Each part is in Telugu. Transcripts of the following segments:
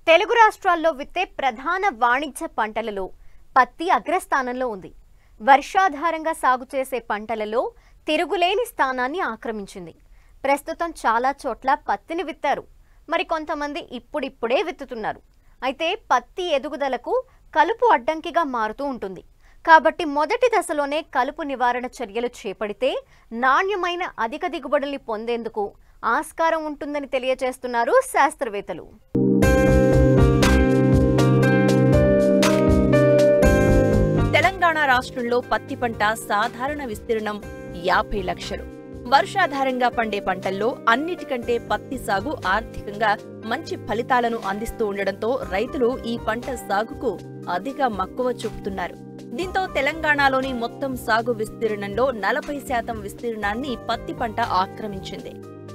తెలుగు రాష్ట్రాల్లో విత్తే ప్రధాన వాణిజ్య పంటలలో పత్తి అగ్రస్థానంలో ఉంది. వర్షాధారంగా సాగు చేసే పంటలలో తిరుగులేని స్థానాన్ని ఆక్రమించింది. ప్రస్తుతం చాలా చోట్ల పత్తిని విత్తారు. మరి కొంతమంది ఇప్పుడిప్పుడే విత్తుతున్నారు. అయితే పత్తి ఎదుగుదలకు కలుపు అడ్డంకిగా మారుతూ ఉంటుంది. కాబట్టి మొదటి దశలోనే కలుపు నివారణ చర్యలు చేపడితే నాణ్యమైన అధిక దిగుబడుల్ని పొందేందుకు ఆస్కారం ఉంటుందని తెలియజేస్తున్నారు శాస్త్రవేత్తలు. తెలంగాణ రాష్ట్రంలో పత్తి పంట సాధారణ విస్తీర్ణం 50 లక్షలు. వర్షాధారంగా పండే పంటల్లో అన్నిటికంటే పత్తి సాగు ఆర్థికంగా మంచి ఫలితాలను అందిస్తూ ఉండడంతో రైతులు ఈ పంట సాగుకు అధిక మక్కువ చూపుతున్నారు. దీంతో తెలంగాణలోని మొత్తం సాగు విస్తీర్ణంలో 40% విస్తీర్ణాన్ని పత్తి పంట ఆక్రమించింది.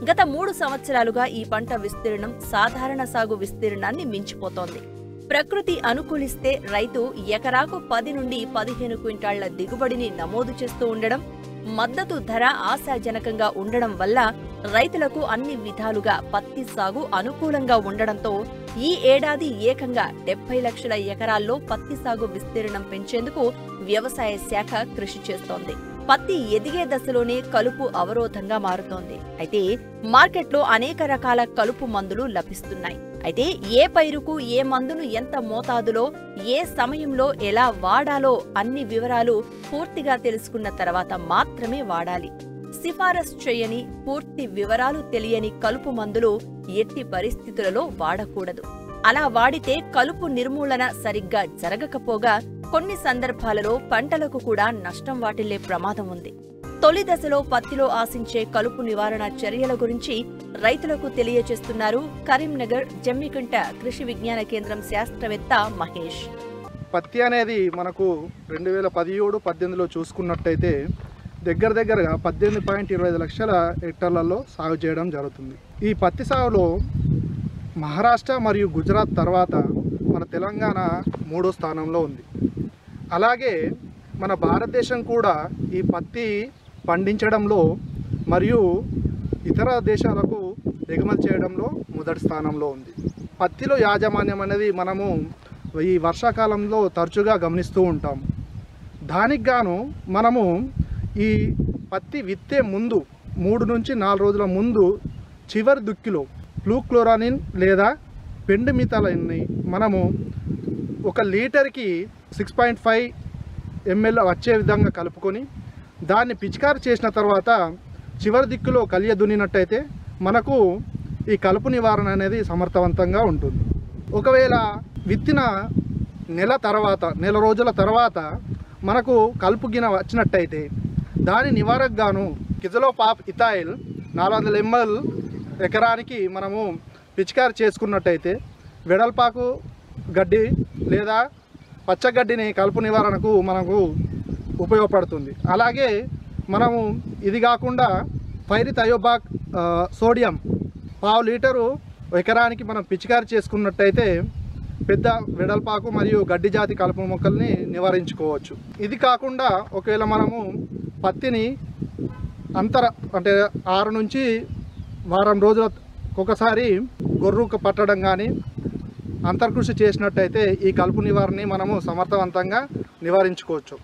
గత 3 సంవత్సరాలుగా ఈ పంట విస్తీర్ణం సాధారణ సాగు విస్తీర్ణాన్ని మించిపోతోంది. ప్రకృతి అనుకూలిస్తే రైతు ఎకరాకు 10 నుండి 15 క్వింటాళ్ల దిగుబడిని నమోదు చేస్తూ ఉండడం, మద్దతు ధర ఆశాజనకంగా ఉండడం వల్ల రైతులకు అన్ని విధాలుగా పత్తి సాగు అనుకూలంగా ఉండడంతో ఈ ఏడాది ఏకంగా 70 లక్షల ఎకరాల్లో పత్తి సాగు విస్తీర్ణం పెంచేందుకు వ్యవసాయ శాఖ కృషి చేస్తోంది. పత్తి ఎదిగే దశలోనే కలుపు అవరోధంగా మారుతోంది. అయితే మార్కెట్లో అనేక రకాల కలుపు మందులు లభిస్తున్నాయి. అయితే ఏ పైరుకు ఏ మందును ఎంత మోతాదులో ఏ సమయంలో ఎలా వాడాలో అన్ని వివరాలు పూర్తిగా తెలుసుకున్న తర్వాత మాత్రమే వాడాలి. సిఫారసు చేయని, పూర్తి వివరాలు తెలియని కలుపు మందులు ఎట్టి పరిస్థితులలో వాడకూడదు. అలా వాడితే కలుపు నిర్మూలన సరిగ్గా జరగకపోగా కొన్ని సందర్భాలలో పంటలకు కూడా నష్టం వాటిల్లే ప్రమాదం ఉంది. తొలి దశలో పత్తిలో ఆశించే కలుపు నివారణ చర్యల గురించి రైతులకు తెలియజేస్తున్నారు కరీంనగర్ జమ్మికుంట కృషి విజ్ఞాన కేంద్రం శాస్త్రవేత్త మహేష్. పత్తి అనేది మనకు 2017-18లో చూసుకున్నట్టయితే దగ్గరగా 18.25 లక్షల హెక్టార్లలో సాగు చేయడం జరుగుతుంది. ఈ పత్తి సాగులో మహారాష్ట్ర మరియు గుజరాత్ తర్వాత మన తెలంగాణ 3వ స్థానంలో ఉంది. అలాగే మన భారతదేశం కూడా ఈ పత్తి పండించడంలో మరియు ఇతర దేశాలకు ఎగుమతి చేయడంలో మొదటి స్థానంలో ఉంది. పత్తిలో యాజమాన్యం అనేది మనము ఈ వర్షాకాలంలో తరచుగా గమనిస్తూ ఉంటాం. దానికి గాను మనము ఈ పత్తి విత్తే ముందు 3 నుంచి 4 రోజుల ముందు చివరి దుక్కిలో ఫ్లూక్లోరానిన్ లేదా పెండుమిథాలిన్ని మనము 1 లీటర్కి 6.5 ml వచ్చే విధంగా కలుపుకొని దాన్ని పిచికారి చేసిన తర్వాత చివరి దిక్కులో కలియ దున్నినట్టయితే మనకు ఈ కలుపు నివారణ అనేది సమర్థవంతంగా ఉంటుంది. ఒకవేళ విత్తిన నెల రోజుల తర్వాత మనకు కలుపు గిన వచ్చినట్టయితే దాని నివారణకు గాను కిజలోపాప్ ఇథైల్ 400 ml ఎకరానికి మనము పిచికారి చేసుకున్నట్టయితే వెడల్పాకు గడ్డి లేదా పచ్చగడ్డిని కలుపు నివారణకు మనకు ఉపయోగపడుతుంది. అలాగే మనము ఇది కాకుండా పైరిథయోబాక్ సోడియం 1/2 లీటరు ఎకరానికి మనం పిచికారి చేసుకున్నట్టయితే పెద్ద వెడల్పాకు మరియు గడ్డి జాతి కలుపు మొక్కల్ని నివారించుకోవచ్చు. ఇది కాకుండా ఒకవేళ మనము పత్తిని అంటే 6 నుంచి వారం రోజుల ఒకసారి గొర్రుకు పట్టడం కానీ అంతర్కృషి చేసినట్టయితే ఈ కలుపు నివారణని మనము సమర్థవంతంగా నివారించుకోవచ్చు.